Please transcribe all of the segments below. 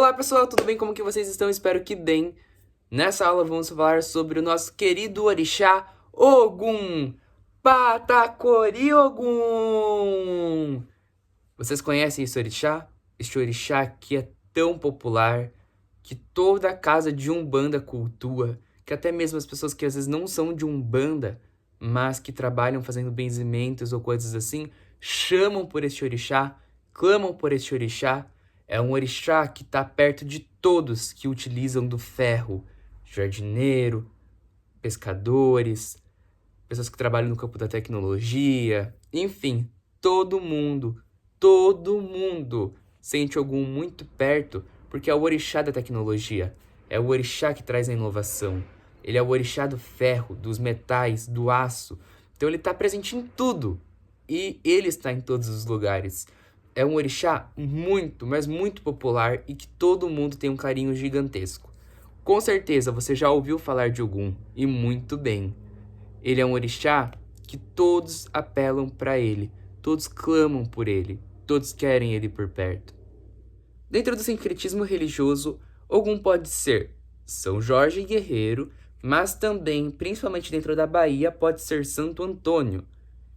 Olá pessoal, tudo bem? Como que vocês estão? Espero que bem. Nessa aula vamos falar sobre o nosso querido orixá Ogum. Patacori Ogum! Vocês conhecem esse orixá? Este orixá que é tão popular, que toda casa de Umbanda cultua, que até mesmo as pessoas que às vezes não são de Umbanda, mas que trabalham fazendo benzimentos ou coisas assim, chamam por este orixá, clamam por este orixá. É um orixá que está perto de todos que utilizam do ferro, jardineiro, pescadores, pessoas que trabalham no campo da tecnologia, enfim, todo mundo sente Ogum muito perto, porque é o orixá da tecnologia, é o orixá que traz a inovação, ele é o orixá do ferro, dos metais, do aço, então ele está presente em tudo, e ele está em todos os lugares. É um orixá muito, mas muito popular e que todo mundo tem um carinho gigantesco. Com certeza você já ouviu falar de Ogum, e muito bem. Ele é um orixá que todos apelam para ele, todos clamam por ele, todos querem ele por perto. Dentro do sincretismo religioso, Ogum pode ser São Jorge guerreiro, mas também, principalmente dentro da Bahia, pode ser Santo Antônio.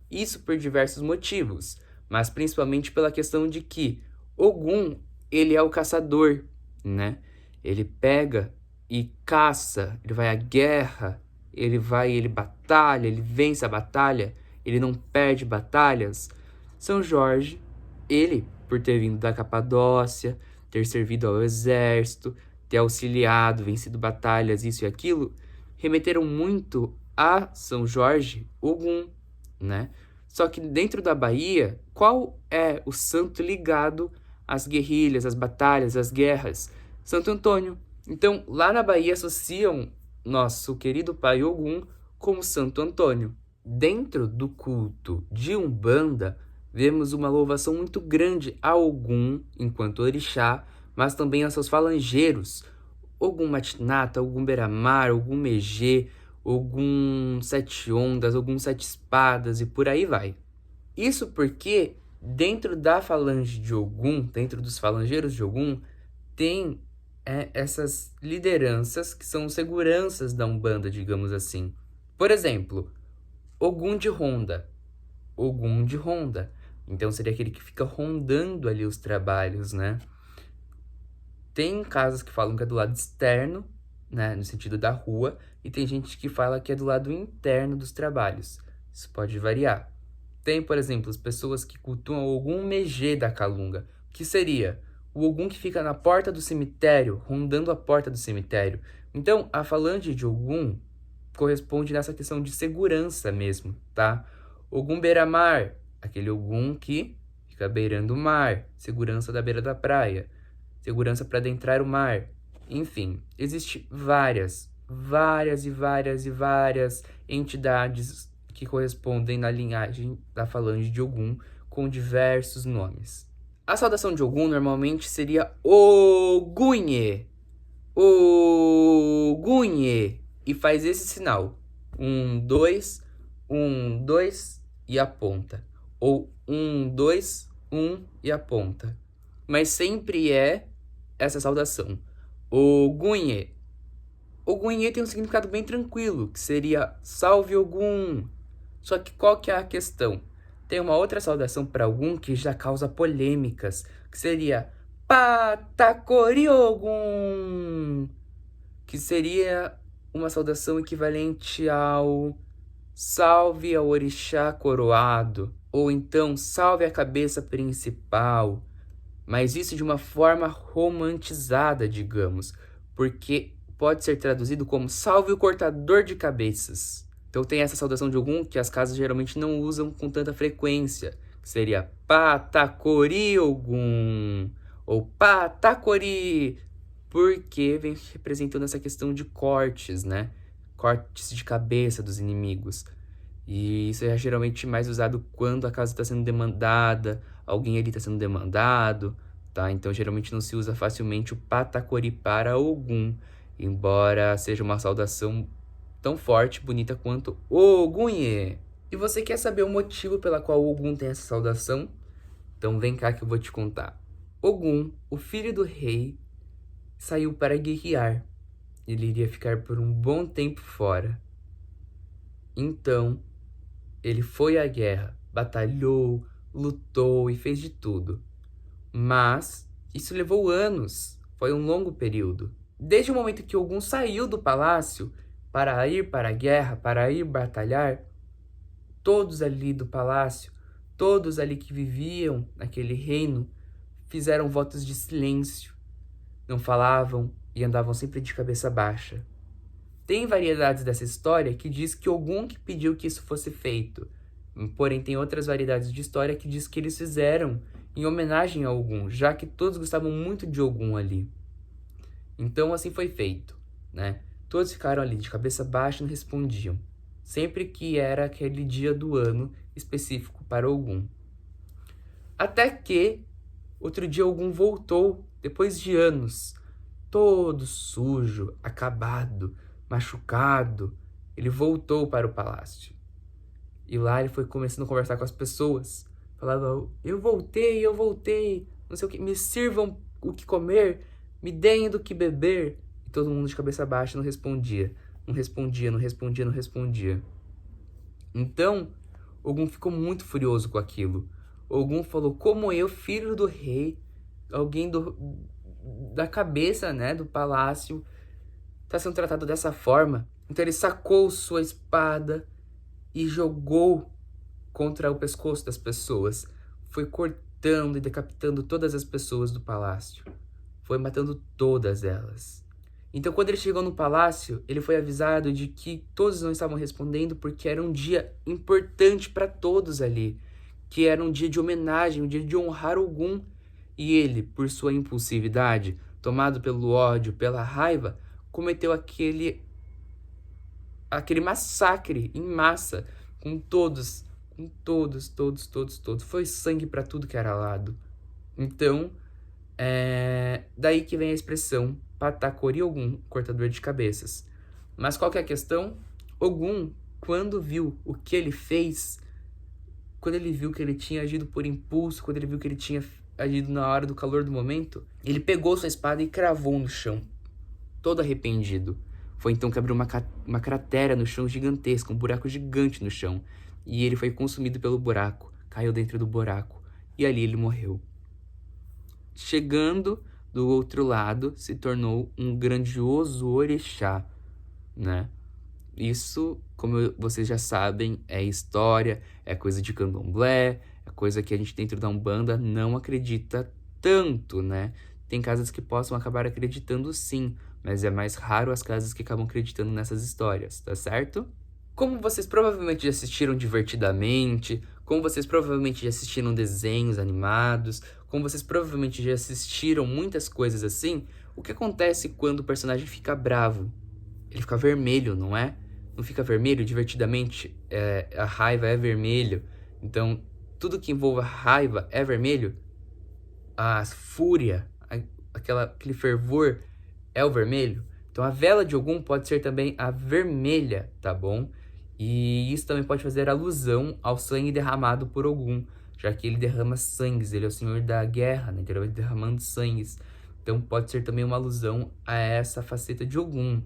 Isso por diversos motivos, mas principalmente pela questão de que Ogum, ele é o caçador, né? Ele pega e caça, ele vai à guerra, ele batalha, ele vence a batalha, ele não perde batalhas. São Jorge, ele, por ter vindo da Capadócia, ter servido ao exército, ter auxiliado, vencido batalhas, isso e aquilo, remeteram muito a São Jorge Ogum, né? Só que dentro da Bahia, qual é o santo ligado às guerrilhas, às batalhas, às guerras? Santo Antônio. Então, lá na Bahia associam nosso querido pai Ogum como Santo Antônio. Dentro do culto de Umbanda, vemos uma louvação muito grande a Ogum enquanto orixá, mas também a seus falangeiros, Ogum Matinata, Ogum Beramar, Ogum Megê, Ogum Sete Ondas, Ogum Sete Espadas e por aí vai. Isso porque dentro da falange de Ogum, dentro dos falangeiros de Ogum, tem essas lideranças que são seguranças da Umbanda, digamos assim. Por exemplo, Ogum de Ronda. Ogum de Ronda. Então seria aquele que fica rondando ali os trabalhos, né? Tem casos que falam que é do lado externo, né, no sentido da rua, e tem gente que fala que é do lado interno dos trabalhos. Isso pode variar. Tem, por exemplo, as pessoas que cultuam o Ogum Megê da Calunga, que seria o Ogum que fica na porta do cemitério, rondando a porta do cemitério. Então, a falange de Ogum corresponde nessa questão de segurança mesmo, tá? Ogum Beira-Mar, aquele Ogum que fica beirando o mar, segurança da beira da praia, segurança para adentrar o mar. Enfim, existem várias entidades que correspondem na linhagem da falange de Ogum com diversos nomes. A saudação de Ogum normalmente seria Ogunhê, Ogunhê, e faz esse sinal, 1, 2, 1, 2 e aponta, ou 1, 2, 1 e aponta, mas sempre é essa saudação, Ogunhê. Ogunhê tem um significado bem tranquilo, que seria salve Ogum. Só que qual que é a questão? Tem uma outra saudação para Ogum que já causa polêmicas, que seria Patacori Ogum, que seria uma saudação equivalente ao salve ao orixá coroado, ou então salve a cabeça principal, mas isso de uma forma romantizada, digamos, porque pode ser traduzido como salve o cortador de cabeças. Então tem essa saudação de Ogum que as casas geralmente não usam com tanta frequência, que seria Patacori Ogum, ou Patacori, porque vem representando essa questão de cortes, né? Cortes de cabeça dos inimigos. E isso é geralmente mais usado quando a casa está sendo demandada, alguém ali está sendo demandado, tá? Então geralmente não se usa facilmente o Patacori para Ogum, embora seja uma saudação tão forte e bonita quanto Ogunhê. E você quer saber o motivo pela qual Ogum tem essa saudação? Então vem cá que eu vou te contar. Ogum, o filho do rei, saiu para guerrear. Ele iria ficar por um bom tempo fora. Então, ele foi à guerra, batalhou, lutou e fez de tudo. Mas isso levou anos, foi um longo período. Desde o momento que Ogum saiu do palácio para ir para a guerra, para ir batalhar, todos ali do palácio, todos ali que viviam naquele reino, fizeram votos de silêncio. Não falavam e andavam sempre de cabeça baixa. Tem variedades dessa história que diz que Ogum que pediu que isso fosse feito. Porém, tem outras variedades de história que diz que eles fizeram em homenagem a Ogum, já que todos gostavam muito de Ogum ali. Então, assim foi feito, né? Todos ficaram ali de cabeça baixa e não respondiam. Sempre que era aquele dia do ano específico para Ogum. Até que, outro dia Ogum voltou, depois de anos, todo sujo, acabado, machucado. Ele voltou para o palácio. E lá ele foi começando a conversar com as pessoas. Falava, eu voltei, não sei o que, me sirvam o que comer, me deem do que beber. E todo mundo de cabeça baixa não respondia. Não respondia. Então, Ogum ficou muito furioso com aquilo. Ogum falou, como eu, filho do rei, alguém da cabeça, né, do palácio, está sendo tratado dessa forma. Então ele sacou sua espada e jogou contra o pescoço das pessoas. Foi cortando e decapitando todas as pessoas do palácio. Foi matando todas elas. Então, quando ele chegou no palácio, ele foi avisado de que todos não estavam respondendo porque era um dia importante para todos ali. Que era um dia de homenagem, um dia de honrar Ogum. E ele, por sua impulsividade, tomado pelo ódio, pela raiva, cometeu aquele massacre em massa com todos. Foi sangue para tudo que era lado. Então, daí que vem a expressão Patakori Ogum, cortador de cabeças. Mas qual que é a questão? Ogum, quando viu o que ele fez, quando ele viu que ele tinha agido por impulso, quando ele viu que ele tinha agido na hora do calor do momento, ele pegou sua espada e cravou no chão, todo arrependido. Foi então que abriu uma cratera no chão gigantesca, um buraco gigante no chão. E ele foi consumido pelo buraco, caiu dentro do buraco. E ali ele morreu. Chegando do outro lado, se tornou um grandioso orixá, né? Isso, como vocês já sabem, é história, é coisa de candomblé, é coisa que a gente dentro da Umbanda não acredita tanto, né? Tem casas que possam acabar acreditando sim, mas é mais raro as casas que acabam acreditando nessas histórias, tá certo? Como vocês provavelmente já assistiram Divertidamente, como vocês provavelmente já assistiram desenhos animados, como vocês provavelmente já assistiram muitas coisas assim, o que acontece quando o personagem fica bravo? Ele fica vermelho, não é? Não fica vermelho? Divertidamente, a raiva é vermelho. Então, tudo que envolva raiva é vermelho. A fúria, aquele fervor é o vermelho. Então, a vela de Ogum pode ser também a vermelha, tá bom? E isso também pode fazer alusão ao sangue derramado por Ogum, já que ele derrama sangues, ele é o senhor da guerra, né? Ele vai derramando sangues. Então, pode ser também uma alusão a essa faceta de Ogum,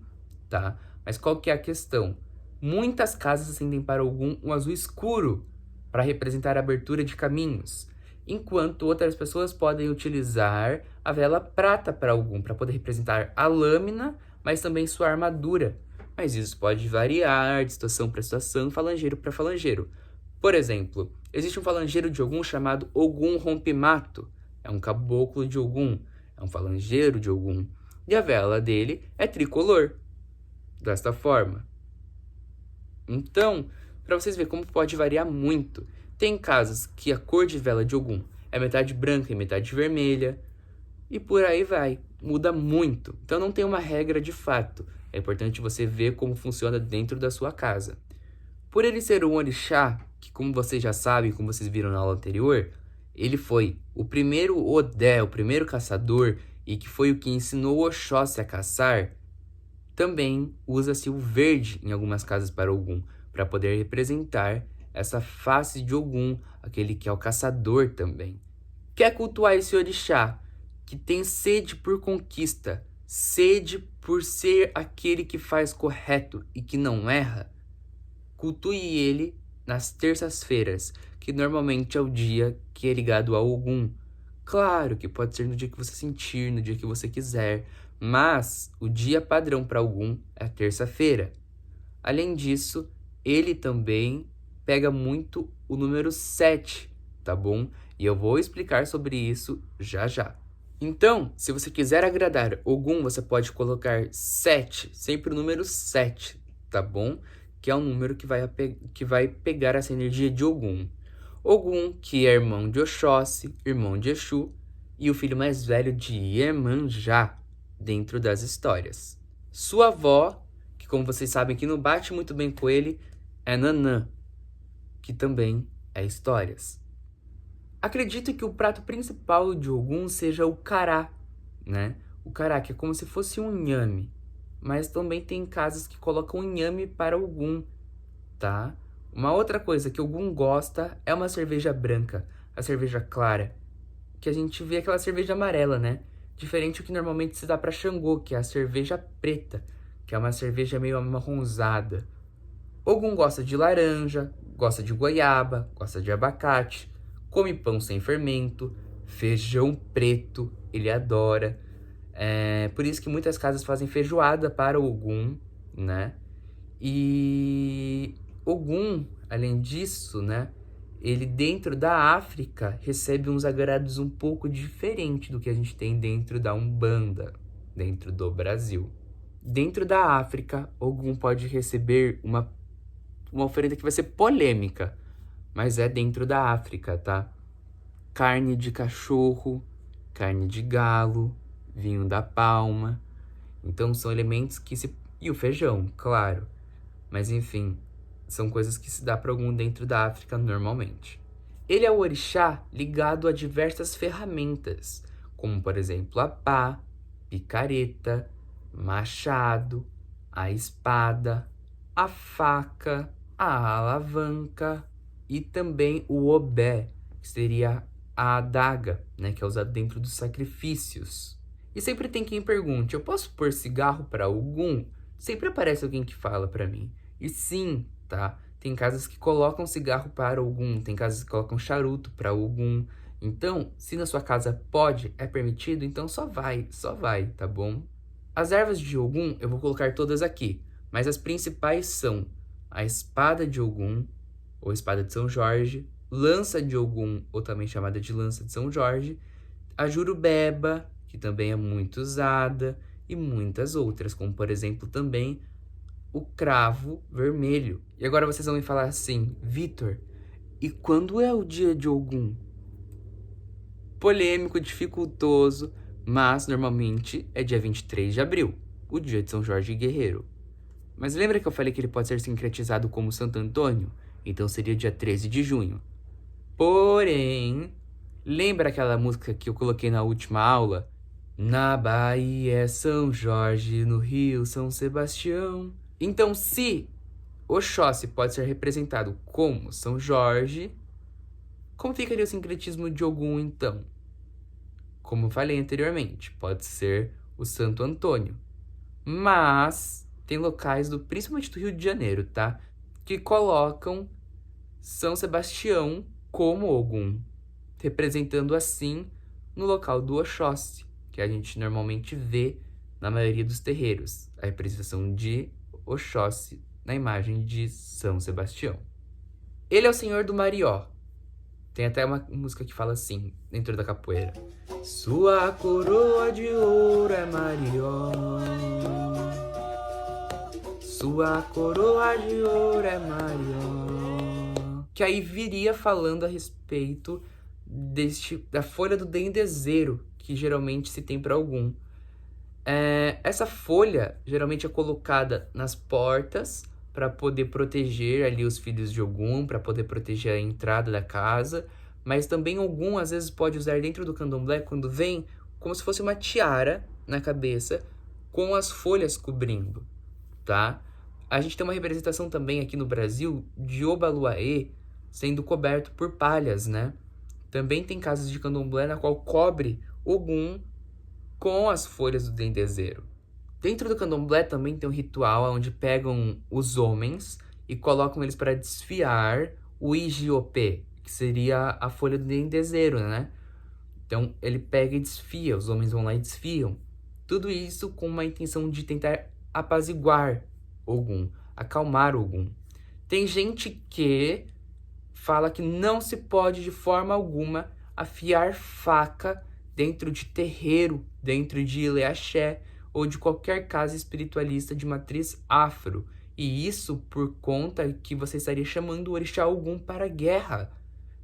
tá? Mas qual que é a questão? Muitas casas acendem para Ogum um azul escuro para representar a abertura de caminhos, enquanto outras pessoas podem utilizar a vela prata para Ogum, para poder representar a lâmina, mas também sua armadura. Mas isso pode variar de situação para situação, falangeiro para falangeiro. Por exemplo, existe um falangeiro de Ogum chamado Ogum Rompimato. É um caboclo de Ogum, é um falangeiro de Ogum. E a vela dele é tricolor, desta forma. Então, para vocês verem como pode variar muito. Tem casas que a cor de vela de Ogum é metade branca e metade vermelha. E por aí vai. Muda muito. Então não tem uma regra de fato. É importante você ver como funciona dentro da sua casa. Por ele ser um orixá, que como vocês já sabem, como vocês viram na aula anterior, ele foi o primeiro Odé, o primeiro caçador, e que foi o que ensinou Oxóssi a caçar, também usa-se o verde em algumas casas para Ogum, para poder representar essa face de Ogum, aquele que é o caçador também. Quer cultuar esse orixá, que tem sede por conquista, Sede por ser aquele que faz correto e que não erra, cultue ele nas terças-feiras, que normalmente é o dia que é ligado a Ogum. Claro que pode ser no dia que você sentir, no dia que você quiser, mas o dia padrão para Ogum é a terça-feira. Além disso, ele também pega muito o número 7, tá bom? E eu vou explicar sobre isso já já. Então, se você quiser agradar Ogum, você pode colocar 7, sempre o número 7, tá bom? Que é um número que vai pegar essa energia de Ogum. Ogum, que é irmão de Oxóssi, irmão de Exu, e o filho mais velho de Iemanjá, dentro das histórias. Sua avó, que como vocês sabem que não bate muito bem com ele, é Nanã, que também é histórias. Acredito que o prato principal de Ogum seja o cará, né? O cará, que é como se fosse um inhame, mas também tem casas que colocam inhame para Ogum, tá? Uma outra coisa que Ogum gosta é uma cerveja branca, a cerveja clara, que a gente vê aquela cerveja amarela, né? Diferente do que normalmente se dá para Xangô, que é a cerveja preta, que é uma cerveja meio amarronzada. Ogum gosta de laranja, gosta de goiaba, gosta de abacate, come pão sem fermento, feijão preto, ele adora. Por isso que muitas casas fazem feijoada para Ogum, né? E Ogum, além disso, né? Ele dentro da África recebe uns agrados um pouco diferentes do que a gente tem dentro da Umbanda, dentro do Brasil. Dentro da África, Ogum pode receber uma oferenda que vai ser polêmica, mas é dentro da África, tá? Carne de cachorro, carne de galo, vinho da palma. Então são elementos que se... E o feijão, claro. Mas enfim, são coisas que se dá para Ogum dentro da África normalmente. Ele é o orixá ligado a diversas ferramentas, como por exemplo a pá, picareta, machado, a espada, a faca, a alavanca e também o obé, que seria a adaga, né, que é usado dentro dos sacrifícios. E sempre tem quem pergunte, eu posso pôr cigarro para Ogum? Sempre aparece alguém que fala para mim. E sim, tá? Tem casas que colocam cigarro para Ogum, tem casas que colocam charuto para Ogum. Então, se na sua casa pode, é permitido, então só vai, tá bom? As ervas de Ogum eu vou colocar todas aqui, mas as principais são a espada de Ogum, ou espada de São Jorge, lança de Ogum, ou também chamada de lança de São Jorge, a jurubeba, que também é muito usada, e muitas outras, como por exemplo também o cravo vermelho. E agora vocês vão me falar assim, Vitor, e quando é o dia de Ogum? Polêmico, dificultoso, mas normalmente é dia 23 de abril, o dia de São Jorge Guerreiro. Mas lembra que eu falei que ele pode ser sincretizado como Santo Antônio? Então seria dia 13 de junho. Porém, lembra aquela música que eu coloquei na última aula? Na Bahia é São Jorge, no Rio São Sebastião. Então, se Oxóssi pode ser representado como São Jorge, como ficaria o sincretismo de Ogum, então? Como eu falei anteriormente, pode ser o Santo Antônio. Mas tem locais, principalmente do Rio de Janeiro, tá? Que colocam São Sebastião como Ogum, representando assim no local do Oxóssi, que a gente normalmente vê na maioria dos terreiros, a representação de Oxóssi na imagem de São Sebastião. Ele é o senhor do Marió. Tem até uma música que fala assim, dentro da capoeira. Sua coroa de ouro é Marió. Sua coroa de ouro é Marió. Que aí viria falando a respeito da folha do dendezeiro, que geralmente se tem para Ogum. Essa folha geralmente é colocada nas portas para poder proteger ali os filhos de Ogum, para poder proteger a entrada da casa, mas também Ogum às vezes pode usar dentro do candomblé quando vem como se fosse uma tiara na cabeça com as folhas cobrindo, tá? A gente tem uma representação também aqui no Brasil de Obaluaê sendo coberto por palhas, né? Também tem casas de candomblé na qual cobre Ogum com as folhas do dendezeiro. Dentro do candomblé também tem um ritual onde pegam os homens e colocam eles para desfiar o igiopê, que seria a folha do dendezeiro, né? Então ele pega e desfia, os homens vão lá e desfiam. Tudo isso com uma intenção de tentar apaziguar Ogum, acalmar Ogum. Tem gente que fala que não se pode de forma alguma afiar faca dentro de terreiro, dentro de Ileaxé ou de qualquer casa espiritualista de matriz afro. E isso por conta que você estaria chamando o orixá Ogum para a guerra.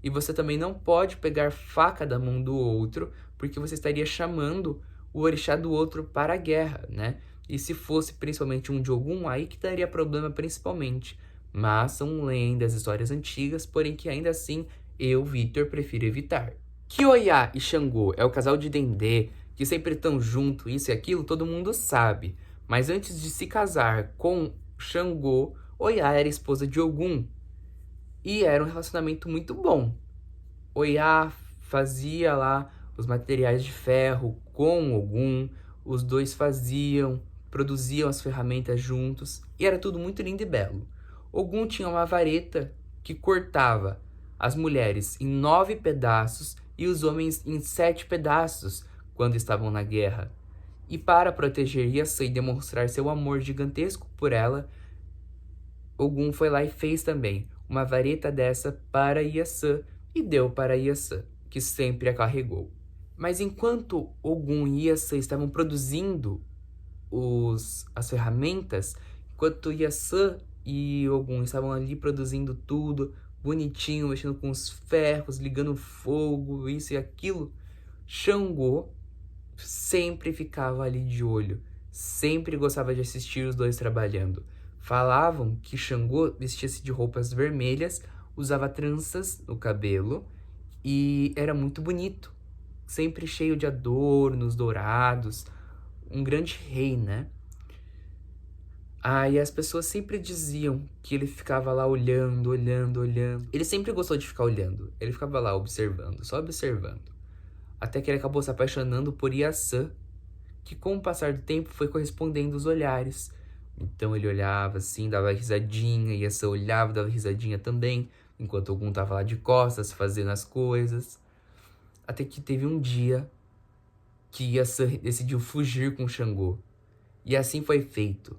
E você também não pode pegar faca da mão do outro, porque você estaria chamando o orixá do outro para a guerra, né? E se fosse principalmente um de Ogum, aí que daria problema principalmente. Mas são lendas, histórias antigas, porém que ainda assim eu, Vitor, prefiro evitar. Que Oiá e Xangô é o casal de Dendê, que sempre estão junto, isso e aquilo, todo mundo sabe. Mas antes de se casar com Xangô, Oiá era esposa de Ogum. E era um relacionamento muito bom. Oiá fazia lá os materiais de ferro com Ogum, os dois produziam as ferramentas juntos, e era tudo muito lindo e belo. Ogum tinha uma vareta que cortava as mulheres em 9 pedaços e os homens em 7 pedaços quando estavam na guerra. E para proteger Iaçã e demonstrar seu amor gigantesco por ela, Ogum foi lá e fez também uma vareta dessa para Iaçã e deu para Iaçã, que sempre a carregou. Mas enquanto Ogum e Iaçã estavam produzindo as ferramentas, enquanto Iaçã e Ogum estavam ali produzindo tudo, bonitinho, mexendo com os ferros, ligando fogo, isso e aquilo, Xangô sempre ficava ali de olho, sempre gostava de assistir os dois trabalhando. Falavam que Xangô vestia-se de roupas vermelhas, usava tranças no cabelo e era muito bonito, sempre cheio de adornos dourados, um grande rei, né? E as pessoas sempre diziam que ele ficava lá olhando, olhando, olhando. Ele sempre gostou de ficar olhando, ele ficava lá observando, só observando. Até que ele acabou se apaixonando por Iaçã, que com o passar do tempo foi correspondendo os olhares. Então ele olhava assim, dava risadinha, Iaçã olhava, dava risadinha também, enquanto Ogum tava lá de costas fazendo as coisas. Até que teve um dia que Iaçã decidiu fugir com Xangô. E assim foi feito.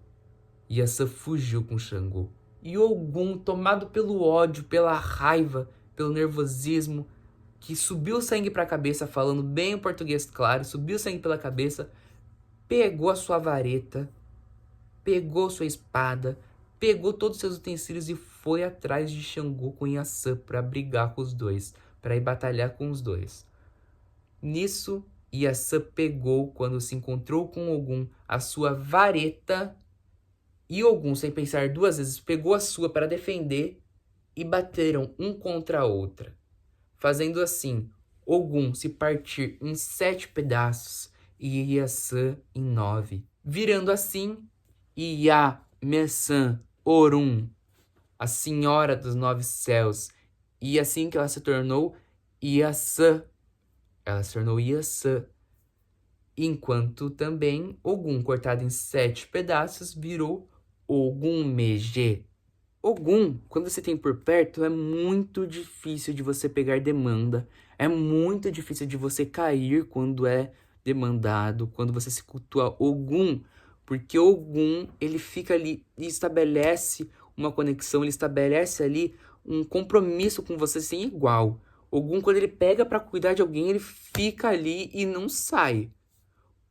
Iaçã fugiu com Xangô. E Ogum, tomado pelo ódio, pela raiva, pelo nervosismo, que subiu o sangue para a cabeça, falando bem o português claro, subiu o sangue pela cabeça, pegou a sua vareta, pegou sua espada, pegou todos os seus utensílios e foi atrás de Xangô com Iaçã para brigar com os dois, para ir batalhar com os dois. Nisso, Iaçã pegou, quando se encontrou com Ogum, a sua vareta, e Ogum, sem pensar 2 vezes, pegou a sua para defender e bateram um contra a outra, fazendo assim Ogum se partir em 7 pedaços e Iaçã em 9, virando assim Iá Messan Orum, a Senhora dos 9 céus, e assim que ela se tornou Iaçã, ela se tornou Iaçã, enquanto também Ogum, cortado em 7 pedaços, virou Ogum-Megê. Ogum, quando você tem por perto, é muito difícil de você pegar demanda, é muito difícil de você cair quando é demandado, quando você se cultua Ogum, porque Ogum, ele fica ali e estabelece uma conexão, ele estabelece ali um compromisso com você sem igual. Ogum, quando ele pega para cuidar de alguém, ele fica ali e não sai.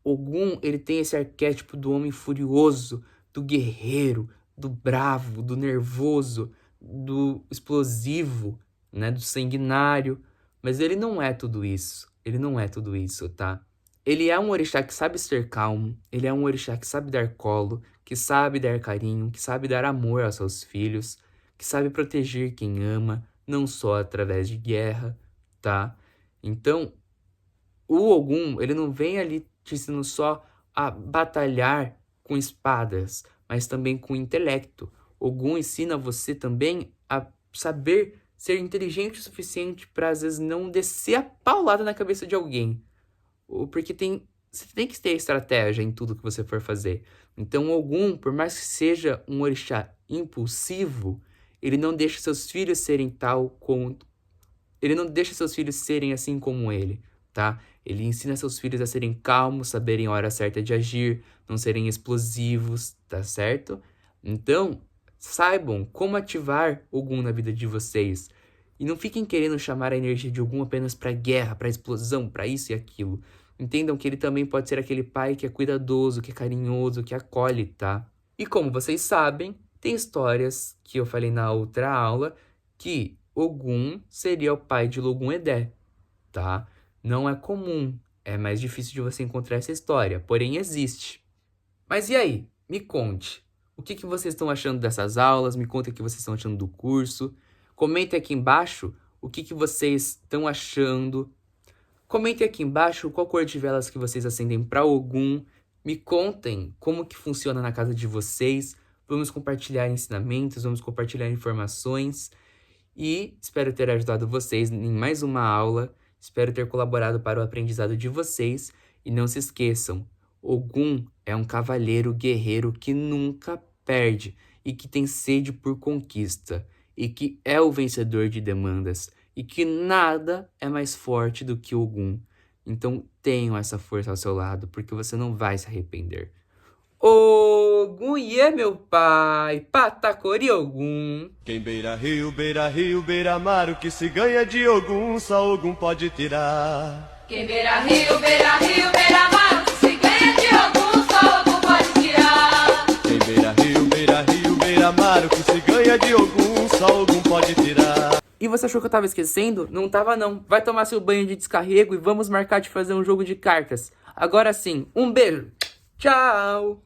Ogum, ele tem esse arquétipo do homem furioso, do guerreiro, do bravo, do nervoso, do explosivo, né, do sanguinário, mas ele não é tudo isso. Ele não é tudo isso, tá? Ele é um orixá que sabe ser calmo, ele é um orixá que sabe dar colo, que sabe dar carinho, que sabe dar amor aos seus filhos, que sabe proteger quem ama, não só através de guerra, tá? Então, o Ogum, ele não vem ali te ensinando só a batalhar com espadas, mas também com intelecto. Ogum ensina você também a saber ser inteligente o suficiente para, às vezes, não descer a paulada na cabeça de alguém. Porque tem Você tem que ter estratégia em tudo que você for fazer. Então, Ogum, por mais que seja um orixá impulsivo, ele não deixa seus filhos serem ele não deixa seus filhos serem assim como ele, tá? Ele ensina seus filhos a serem calmos, saberem a hora certa de agir, não serem explosivos, tá certo? Então, saibam como ativar Ogum na vida de vocês. E não fiquem querendo chamar a energia de Ogum apenas para guerra, para explosão, para isso e aquilo. Entendam que ele também pode ser aquele pai que é cuidadoso, que é carinhoso, que acolhe, tá? E como vocês sabem, tem histórias que eu falei na outra aula que Ogum seria o pai de Logum-Edé, tá? Não é comum, é mais difícil de você encontrar essa história, porém existe. Mas e aí? Me conte. O que vocês estão achando dessas aulas? Me conta o que vocês estão achando do curso. Comente aqui embaixo o que vocês estão achando. Comente aqui embaixo qual cor de velas que vocês acendem para Ogum. Me contem como que funciona na casa de vocês. Vamos compartilhar ensinamentos, vamos compartilhar informações. E espero ter ajudado vocês em mais uma aula. Espero ter colaborado para o aprendizado de vocês. E não se esqueçam, Ogum é um cavaleiro guerreiro que nunca perde e que tem sede por conquista e que é o vencedor de demandas e que nada é mais forte do que Ogum. Então tenham essa força ao seu lado porque você não vai se arrepender. Ogum é meu pai, Patacori Ogum. Quem beira rio, beira-mar, o que se ganha de Ogum, só Ogum pode tirar. Quem beira rio, beira-mar, o que se ganha de Ogum, só Ogum pode tirar. Quem beira rio, beira-mar, o que se ganha de Ogum, só Ogum pode tirar. E você achou que eu tava esquecendo? Não tava não. Vai tomar seu banho de descarrego e vamos marcar de fazer um jogo de cartas. Agora sim, um beijo. Tchau!